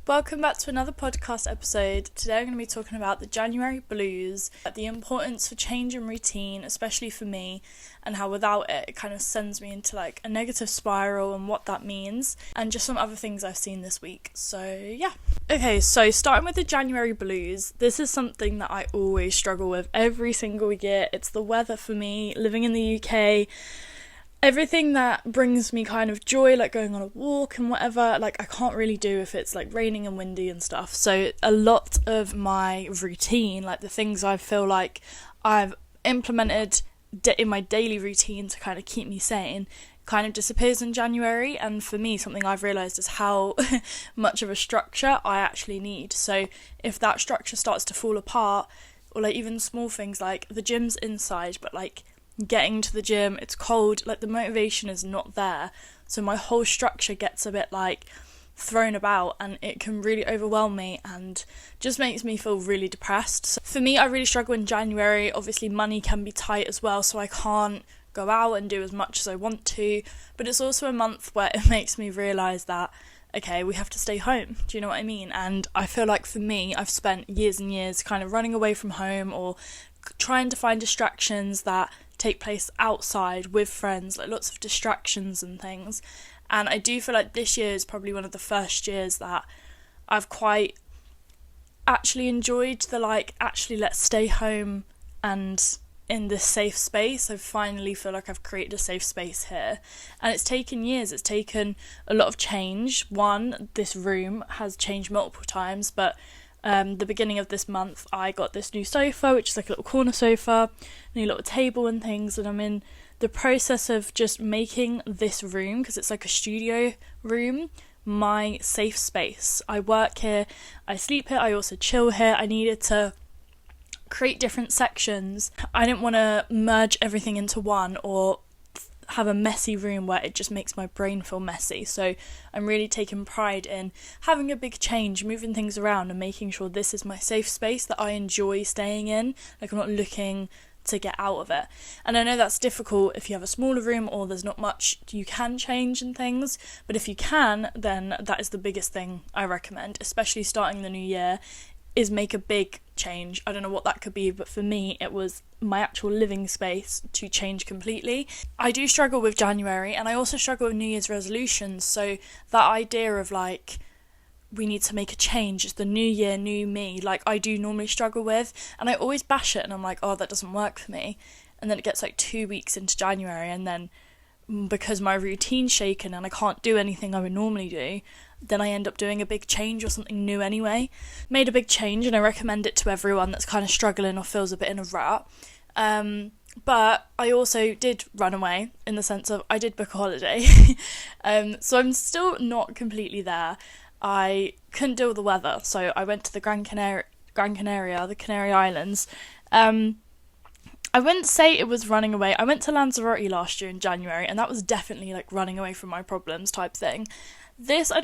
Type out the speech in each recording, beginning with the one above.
Welcome back to another podcast episode. Today I'm going to be talking about the January blues, the importance for change and routine, especially for me, and how without it kind of sends me into like a negative spiral and what that means, and just some other things I've seen this week. So yeah. Okay, so starting with the January blues, this is something that I always struggle with every single year. It's the weather for me, living in the UK. Everything that brings me kind of joy, like going on a walk and whatever, like I can't really do if it's like raining and windy and stuff. So a lot of my routine, like the things I feel like I've implemented in my daily routine to kind of keep me sane, kind of disappears in January. And for me, something I've realised is how much of a structure I actually need. So if that structure starts to fall apart, or like even small things like the gym's inside, but like getting to the gym, it's cold, like the motivation is not there, so my whole structure gets a bit like thrown about, and it can really overwhelm me and just makes me feel really depressed. So for me, I really struggle in January. Obviously money can be tight as well, so I can't go out and do as much as I want to, but it's also a month where it makes me realise that okay, we have to stay home. Do you know what I mean? And I feel like for me, I've spent years and years kind of running away from home or trying to find distractions that take place outside with friends, like lots of distractions and things. And I do feel like this year is probably one of the first years that I've quite actually enjoyed the like, actually let's stay home and in this safe space. I finally feel like I've created a safe space here, and it's taken years. It's taken a lot of change. One, this room has changed multiple times, but the beginning of this month I got this new sofa, which is like a little corner sofa, new little table and things, and I'm in the process of just making this room, because it's like a studio room, my safe space. I work here, I sleep here, I also chill here. I needed to create different sections. I didn't want to merge everything into one or have a messy room where it just makes my brain feel messy. So I'm really taking pride in having a big change, moving things around and making sure this is my safe space that I enjoy staying in. Like I'm not looking to get out of it. And I know that's difficult if you have a smaller room or there's not much you can change and things, but if you can, then that is the biggest thing I recommend, especially starting the new year, is make a big change. I don't know what that could be, but for me it was my actual living space to change completely. I do struggle with January, and I also struggle with New Year's resolutions, so that idea of like we need to make a change, it's the new year, new me, like I do normally struggle with, and I always bash it and I'm like, oh, that doesn't work for me. And then it gets like 2 weeks into January, and then because my routine's shaken and I can't do anything I would normally do, then I end up doing a big change or something new anyway. Made a big change, and I recommend it to everyone that's kind of struggling or feels a bit in a rut. But I also did run away, in the sense of I did book a holiday. So I'm still not completely there. I couldn't deal with the weather, so I went to the Gran Canaria, the Canary Islands. I wouldn't say it was running away. I went to Lanzarote last year in January, and that was definitely like running away from my problems type thing. This, I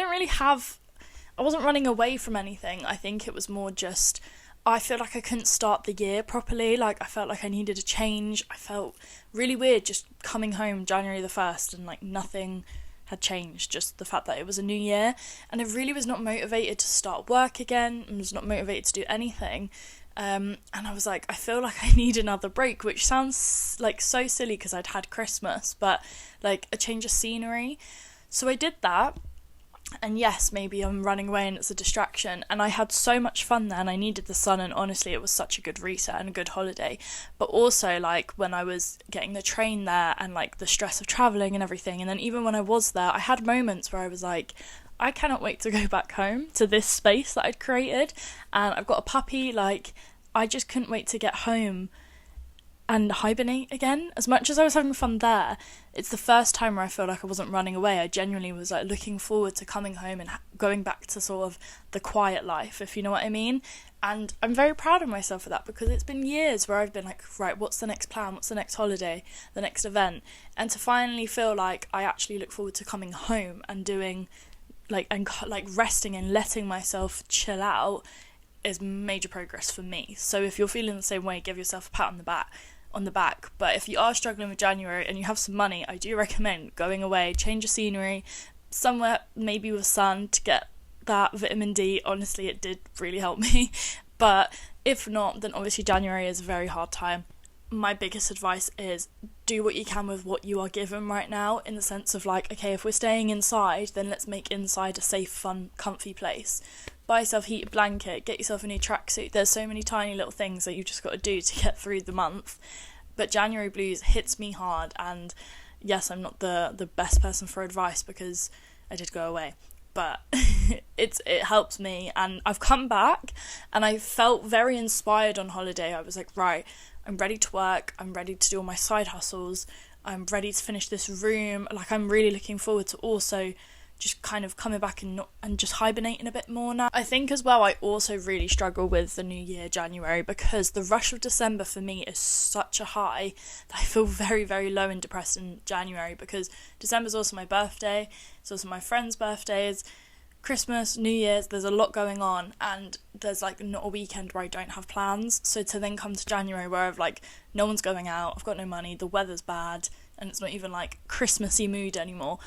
wasn't running away from anything. I think it was more just, I feel like I couldn't start the year properly. Like I felt like I needed a change. I felt really weird just coming home January the 1st and like nothing had changed, just the fact that it was a new year. And I really was not motivated to start work again, and was not motivated to do anything. And I was like, I feel like I need another break, which sounds like so silly because I'd had Christmas, but like a change of scenery. So I did that. And yes, maybe I'm running away and it's a distraction, and I had so much fun there and I needed the sun, and honestly it was such a good reset and a good holiday. But also like when I was getting the train there and like the stress of travelling and everything, and then even when I was there I had moments where I was like, I cannot wait to go back home to this space that I'd created, and I've got a puppy, like I just couldn't wait to get home and hibernate again. As much as I was having fun there, it's the first time where I feel like I wasn't running away. I genuinely was like looking forward to coming home and going back to sort of the quiet life, if you know what I mean. And I'm very proud of myself for that, because it's been years where I've been like, right, what's the next plan, what's the next holiday, the next event, and to finally feel like I actually look forward to coming home and doing like, and like resting and letting myself chill out is major progress for me. So if you're feeling the same way, give yourself a pat on the back. But if you are struggling with January and you have some money, I do recommend going away, change of scenery, somewhere maybe with sun to get that vitamin D, honestly, it did really help me. But if not, then obviously January is a very hard time. My biggest advice is do what you can with what you are given right now, in the sense of like, okay, if we're staying inside, then let's make inside a safe, fun, comfy place. Buy yourself a heated blanket, get yourself a new tracksuit. There's so many tiny little things that you've just got to do to get through the month. But January blues hits me hard, and yes, I'm not the best person for advice because I did go away. But it helps me, and I've come back and I felt very inspired on holiday. I was like, right, I'm ready to work, I'm ready to do all my side hustles, I'm ready to finish this room. Like, I'm really looking forward to also just kind of coming back and just hibernating a bit more now. I think as well, I also really struggle with the new year, January, because the rush of December for me is such a high that I feel very, very low and depressed in January, because December's also my birthday, it's also my friends' birthdays, Christmas, New Year's, there's a lot going on, and there's like not a weekend where I don't have plans. So to then come to January where I've like, no one's going out, I've got no money, the weather's bad, and it's not even like Christmassy mood anymore,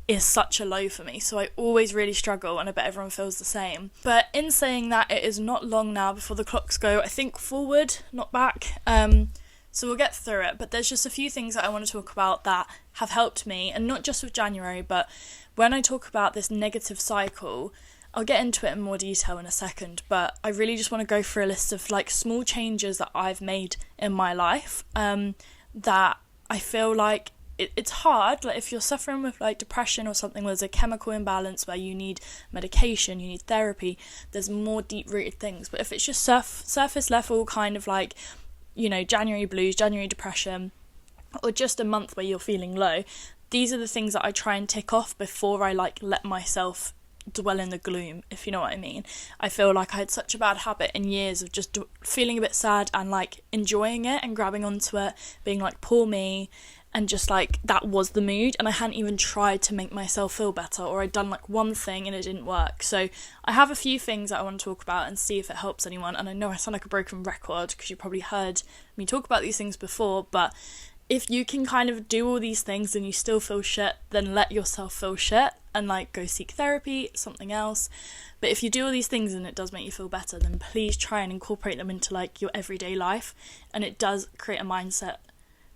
is such a low for me. So I always really struggle, and I bet everyone feels the same. But in saying that, it is not long now before the clocks go, I think, forward, not back. So we'll get through it, but there's just a few things that I want to talk about that have helped me, and not just with January, but when I talk about this negative cycle, I'll get into it in more detail in a second, but I really just want to go through a list of like small changes that I've made in my life, that I feel like it's hard. Like, if you're suffering with like depression or something where there's a chemical imbalance where you need medication, you need therapy, there's more deep-rooted things. But if it's just surface level kind of like, you know, January blues, January depression, or just a month where you're feeling low, these are the things that I try and tick off before I like let myself dwell in the gloom, if you know what I mean. I feel like I had such a bad habit in years of just feeling a bit sad and like enjoying it and grabbing onto it, being like, poor me, and just like that was the mood, and I hadn't even tried to make myself feel better, or I'd done like one thing and it didn't work. So I have a few things that I want to talk about and see if it helps anyone. And I know I sound like a broken record because you probably heard me talk about these things before, but if you can kind of do all these things and you still feel shit, then let yourself feel shit and like go seek therapy, something else. But if you do all these things and it does make you feel better, then please try and incorporate them into like your everyday life, and it does create a mindset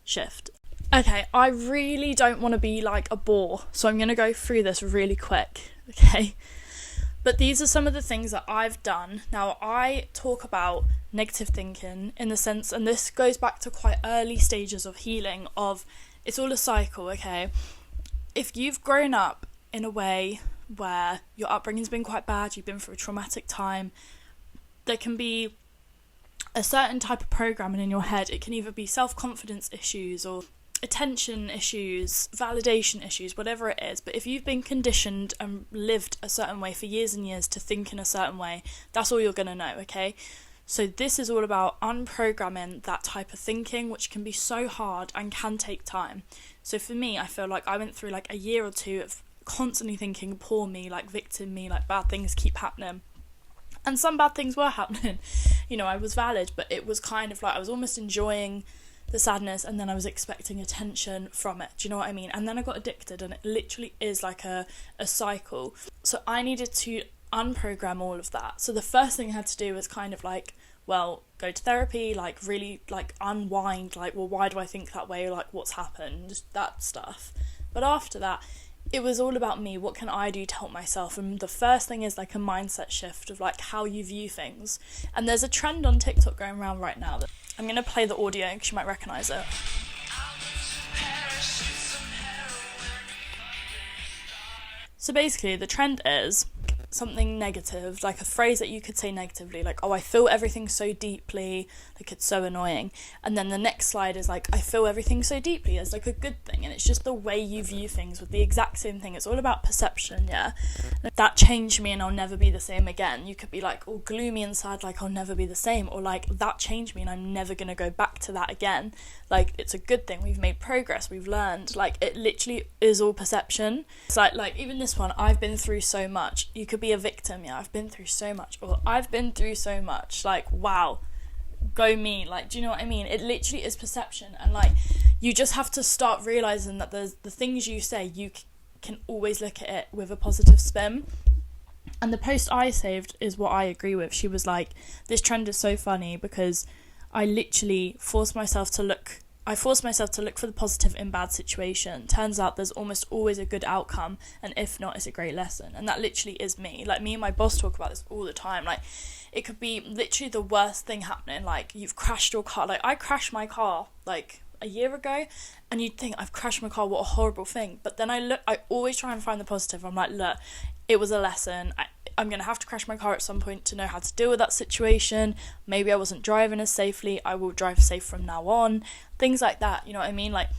shift. Okay, I really don't want to be like a bore, so I'm going to go through this really quick, okay? But these are some of the things that I've done. Now, I talk about negative thinking in the sense, and this goes back to quite early stages of healing, of it's all a cycle, okay? If you've grown up in a way where your upbringing's been quite bad, you've been through a traumatic time, there can be a certain type of programming in your head. It can either be self-confidence issues or attention issues, validation issues, whatever it is. But if you've been conditioned and lived a certain way for years and years to think in a certain way, that's all you're going to know, okay? So this is all about unprogramming that type of thinking, which can be so hard and can take time. So for me, I feel like I went through like a year or two of constantly thinking, poor me, like victim me, like bad things keep happening. And some bad things were happening. You know, I was valid, but it was kind of like I was almost enjoying the sadness, and then I was expecting attention from it. Do you know what I mean? And then I got addicted, and it literally is like a cycle. So I needed to unprogram all of that. So the first thing I had to do was kind of like, well, go to therapy, like really like unwind, like, well, why do I think that way? Like, what's happened? That stuff. But after that, it was all about me. What can I do to help myself? And the first thing is like a mindset shift of like how you view things. And there's a trend on TikTok going around right now that I'm going to play the audio because you might recognise it. So basically the trend is something negative, like a phrase that you could say negatively, like, oh, I feel everything so deeply, like it's so annoying. And then the next slide is like, I feel everything so deeply, as like a good thing. And it's just the way you view things with the exact same thing. It's all about perception, yeah? That changed me and I'll never be the same again. You could be like all gloomy and sad, like I'll never be the same, or like that changed me and I'm never gonna go back to that again. Like, it's a good thing, we've made progress, we've learned. Like, it literally is all perception. It's like even this one, I've been through so much. You could be a victim, yeah, I've been through so much, or I've been through so much, like, wow, go me. Like, do you know what I mean? It literally is perception. And like, you just have to start realizing that there's the things you say, you can always look at it with a positive spin. And the post I saved is what I agree with. She was like, this trend is so funny because I literally forced myself to look for the positive in bad situation. Turns out there's almost always a good outcome, and if not, it's a great lesson. And that literally is me. Like, me and my boss talk about this all the time. Like, it could be literally the worst thing happening. Like, you've crashed your car. Like, I crashed my car like a year ago, and you'd think, I've crashed my car, what a horrible thing. But then I always try and find the positive. I'm like, look, it was a lesson. I'm going to have to crash my car at some point to know how to deal with that situation. Maybe I wasn't driving as safely. I will drive safe from now on. Things like that, you know what I mean? Like,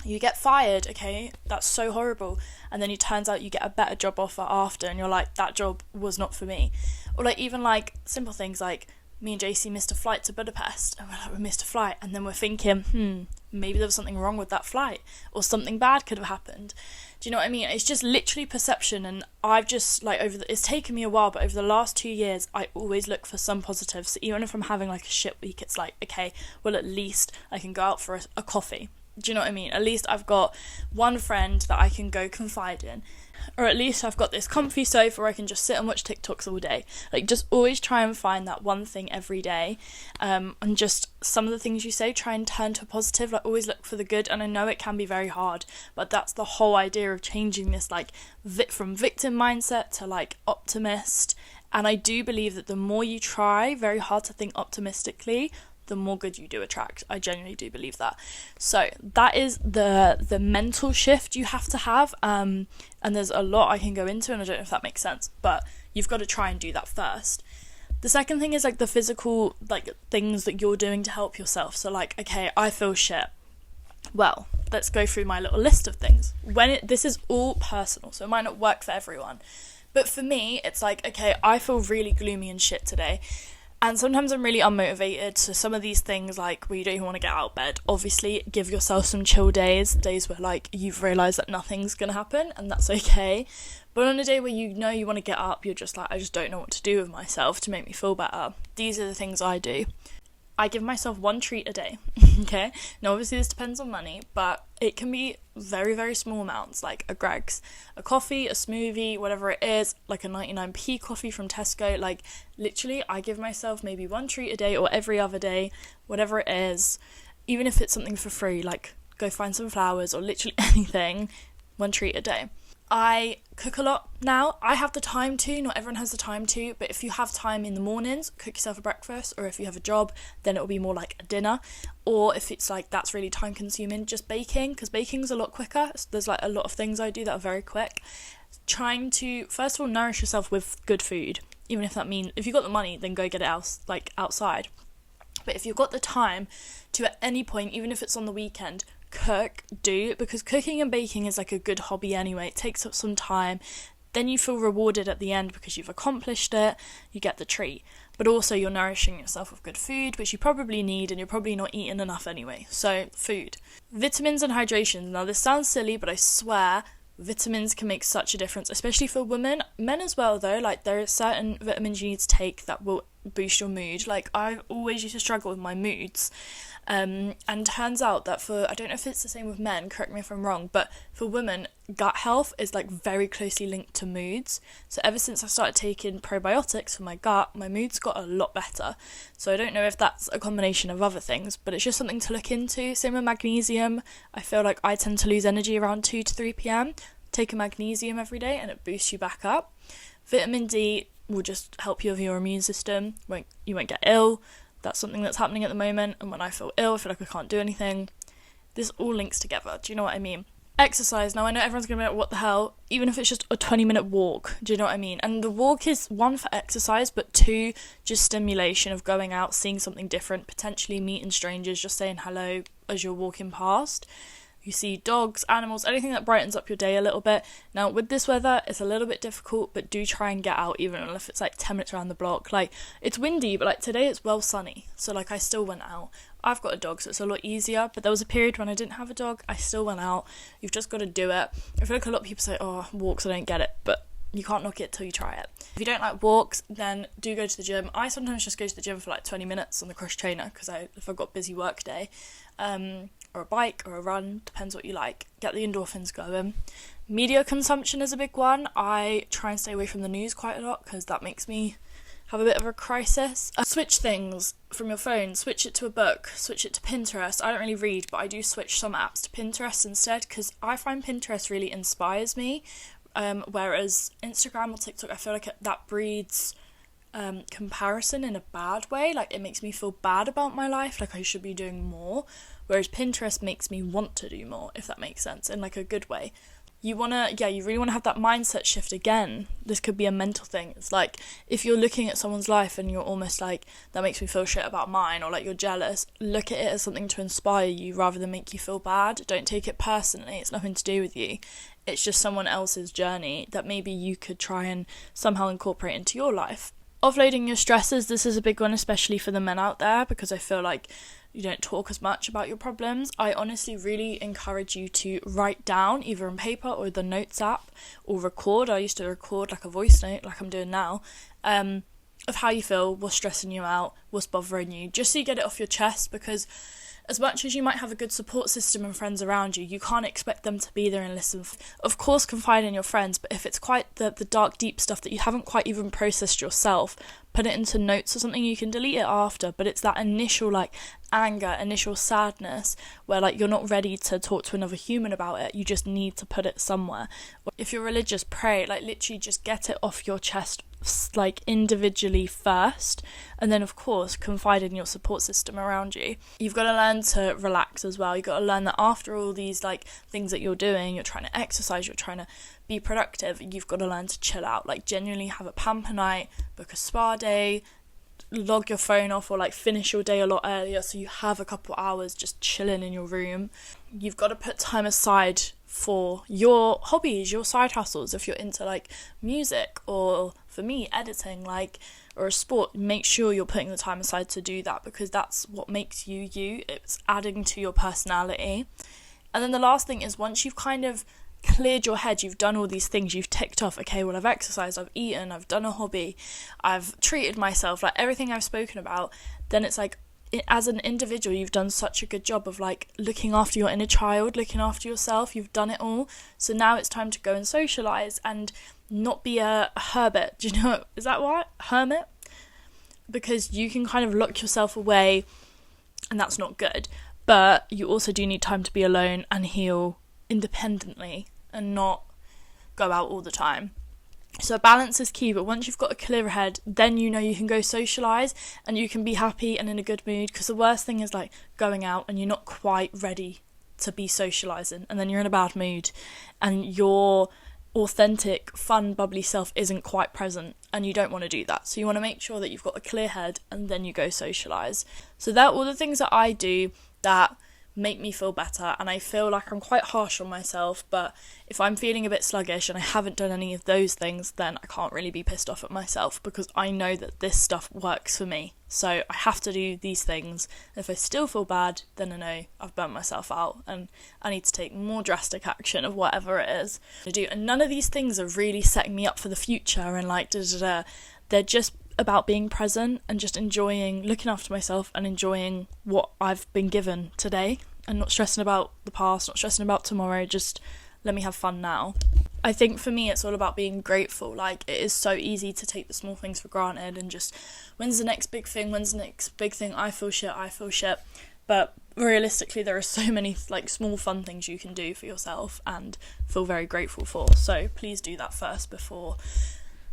you get fired, okay, that's so horrible. And then it turns out you get a better job offer after, and you're like, that job was not for me. Or like, even like simple things like, me and JC missed a flight to Budapest, and we're like, we missed a flight, and then we're thinking, maybe there was something wrong with that flight, or something bad could have happened. Do you know what I mean? It's just literally perception, and I've just, like, it's taken me a while, but over the last 2 years, I always look for some positives. So even if I'm having, like, a shit week, it's like, okay, well, at least I can go out for a coffee. Do you know what I mean? At least I've got one friend that I can go confide in. Or at least I've got this comfy sofa where I can just sit and watch TikToks all day. Like, just always try and find that one thing every day. And just some of the things you say, try and turn to a positive. Like, always look for the good. And I know it can be very hard, but that's the whole idea of changing this, like, from victim mindset to, like, optimist. And I do believe that the more you try very hard to think optimistically, the more good you do attract. I genuinely do believe that. So that is the mental shift you have to have. And there's a lot I can go into, and I don't know if that makes sense, but you've got to try and do that first. The second thing is, like, the physical, like, things that you're doing to help yourself. So, like, okay, I feel shit. Well, let's go through my little list of things. This is all personal, so it might not work for everyone. But for me, it's like, okay, I feel really gloomy and shit today. And sometimes I'm really unmotivated, so some of these things, like, where you don't even want to get out of bed, obviously give yourself some chill days where, like, you've realised that nothing's going to happen, and that's okay. But on a day where you know you want to get up, you're just like, I just don't know what to do with myself to make me feel better. These are the things I do. I give myself one treat a day, okay? Now, obviously this depends on money, but it can be very, very small amounts, like a Greggs, a coffee, a smoothie, whatever it is, like a 99p coffee from Tesco. Like, literally, I give myself maybe one treat a day or every other day, whatever it is, even if it's something for free, like go find some flowers or literally anything, one treat a day. I cook a lot now. I have the time to, not everyone has the time to, but if you have time in the mornings, cook yourself a breakfast, or if you have a job, then it'll be more like a dinner. Or if it's like that's really time consuming, just baking, because baking's a lot quicker. So there's like a lot of things I do that are very quick. Trying to, first of all, nourish yourself with good food, even if that means, if you've got the money, then go get it outside. But if you've got the time to, at any point, even if it's on the weekend, do, because cooking and baking is like a good hobby anyway. It takes up some time, then you feel rewarded at the end because you've accomplished it, you get the treat, but also you're nourishing yourself with good food, which you probably need, and you're probably not eating enough anyway. So food, vitamins and hydration. Now this sounds silly, but I swear vitamins can make such a difference, especially for women. Men as well though, like there are certain vitamins you need to take that will boost your mood. Like I always used to struggle with my moods, and turns out that I don't know if it's the same with men, correct me if I'm wrong, but for women, gut health is like very closely linked to moods. So ever since I started taking probiotics for my gut, my mood's got a lot better. So I don't know if that's a combination of other things, but it's just something to look into. Same with magnesium. I feel like I tend to lose energy around 2 to 3 p.m. Take a magnesium every day and it boosts you back up. Vitamin D will just help you with your immune system. You won't get ill. That's something that's happening at the moment. And when I feel ill, I feel like I can't do anything. This all links together. Do you know what I mean? Exercise. Now I know everyone's going to be like, what the hell? Even if it's just a 20-minute walk. Do you know what I mean? And the walk is, 1, for exercise, but 2, just stimulation of going out, seeing something different, potentially meeting strangers, just saying hello as you're walking past. You see dogs, animals, anything that brightens up your day a little bit. Now, with this weather, it's a little bit difficult, but do try and get out, even if it's like 10 minutes around the block. Like, it's windy, but like today it's well sunny. So like I still went out. I've got a dog, so it's a lot easier. But there was a period when I didn't have a dog. I still went out. You've just got to do it. I feel like a lot of people say, oh, walks, I don't get it. But you can't knock it till you try it. If you don't like walks, then do go to the gym. I sometimes just go to the gym for like 20 minutes on the cross trainer, because if I've got a busy work day. Or a bike or a run, depends what you like. Get the endorphins going. Media consumption is a big one. I try and stay away from the news quite a lot because that makes me have a bit of a crisis. Switch things from your phone, switch it to a book, switch it to Pinterest. I don't really read, but I do switch some apps to Pinterest instead because I find Pinterest really inspires me, whereas Instagram or TikTok, I feel like that breeds comparison in a bad way. Like, it makes me feel bad about my life, like I should be doing more, whereas Pinterest makes me want to do more, if that makes sense, in like a good way. You really want to have that mindset shift again. This could be a mental thing. It's like, if you're looking at someone's life and you're almost like, that makes me feel shit about mine, or like you're jealous, look at it as something to inspire you rather than make you feel bad. Don't take it personally. It's nothing to do with you. It's just someone else's journey that maybe you could try and somehow incorporate into your life. Offloading your stresses, this is a big one, especially for the men out there, because I feel like you don't talk as much about your problems. I honestly really encourage you to write down, either on paper or the notes app, or record. I used to record like a voice note, like I'm doing now, of how you feel, what's stressing you out, what's bothering you, just so you get it off your chest, because as much as you might have a good support system and friends around you, you can't expect them to be there and listen. Of course, confide in your friends, but if it's quite the dark, deep stuff that you haven't quite even processed yourself, put it into notes or something. You can delete it after, but it's that initial like anger, initial sadness, where like you're not ready to talk to another human about it. You just need to put it somewhere. If you're religious, pray, like literally just get it off your chest, like individually first, and then of course confide in your support system around you. You've got to learn to relax as well. You've got to learn that after all these like things that you're doing, you're trying to exercise, you're trying to be productive, you've got to learn to chill out, like genuinely have a pamper night, book a spa day, log your phone off, or like finish your day a lot earlier so you have a couple hours just chilling in your room. You've got to put time aside for your hobbies, your side hustles. If you're into like music, or for me editing, like, or a sport, make sure you're putting the time aside to do that, because that's what makes you you. It's adding to your personality. And then the last thing is, once you've kind of cleared your head, you've done all these things, you've ticked off, okay, well, I've exercised, I've eaten, I've done a hobby, I've treated myself, like everything I've spoken about, then it's like, as an individual, you've done such a good job of like looking after your inner child, looking after yourself. You've done it all. So now it's time to go and socialise and not be a hermit. Do you know, is that what? Hermit? Because you can kind of lock yourself away, and that's not good. But you also do need time to be alone and heal independently and not go out all the time. So balance is key, but once you've got a clear head, then you know you can go socialise and you can be happy and in a good mood, because the worst thing is like going out and you're not quite ready to be socialising, and then you're in a bad mood and your authentic, fun, bubbly self isn't quite present, and you don't want to do that. So you want to make sure that you've got a clear head and then you go socialise. So that all the things that I do that make me feel better, and I feel like I'm quite harsh on myself, but if I'm feeling a bit sluggish and I haven't done any of those things, then I can't really be pissed off at myself, because I know that this stuff works for me. So I have to do these things. If I still feel bad, then I know I've burnt myself out and I need to take more drastic action of whatever it is to do. And none of these things are really setting me up for the future and like they're just about being present and just enjoying, looking after myself and enjoying what I've been given today, and not stressing about the past, not stressing about tomorrow, just let me have fun now. I think for me it's all about being grateful. Like, it is so easy to take the small things for granted and just, when's the next big thing, I feel shit, but realistically there are so many like small fun things you can do for yourself and feel very grateful for. So please do that first before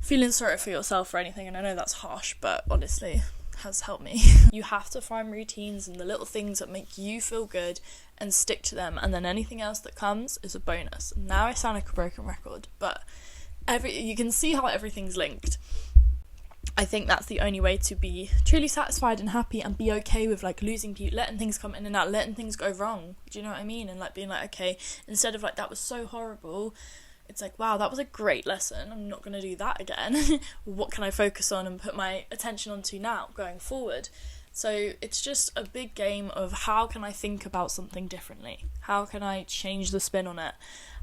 feeling sorry for yourself or anything. And I know that's harsh, but honestly has helped me. You have to find routines and the little things that make you feel good and stick to them, and then anything else that comes is a bonus. Now I sound like a broken record, but you can see how everything's linked. I think that's the only way to be truly satisfied and happy and be okay with like losing people, letting things come in and out, letting things go wrong. Do you know what I mean? And like being like, okay, instead of like that was so horrible, it's like, wow, that was a great lesson, I'm not going to do that again. What can I focus on and put my attention onto now going forward? So it's just a big game of how can I think about something differently? How can I change the spin on it?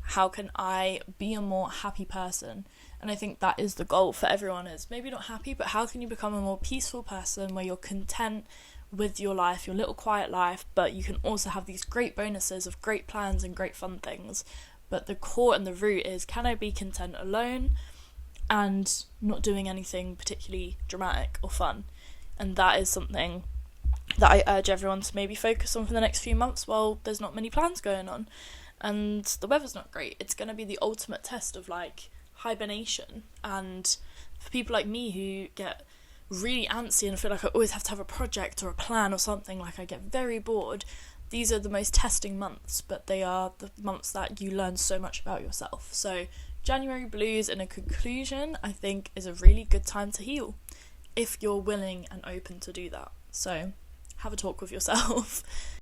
How can I be a more happy person? And I think that is the goal for everyone, is maybe not happy, but how can you become a more peaceful person where you're content with your life, your little quiet life, but you can also have these great bonuses of great plans and great fun things, But the core and the root is, can I be content alone and not doing anything particularly dramatic or fun? And that is something that I urge everyone to maybe focus on for the next few months while there's not many plans going on and the weather's not great. It's going to be the ultimate test of like hibernation, and for people like me who get really antsy and feel like I always have to have a project or a plan or something, like I get very bored, these are the most testing months, but they are the months that you learn so much about yourself. So January blues, in a conclusion, I think is a really good time to heal if you're willing and open to do that. So have a talk with yourself.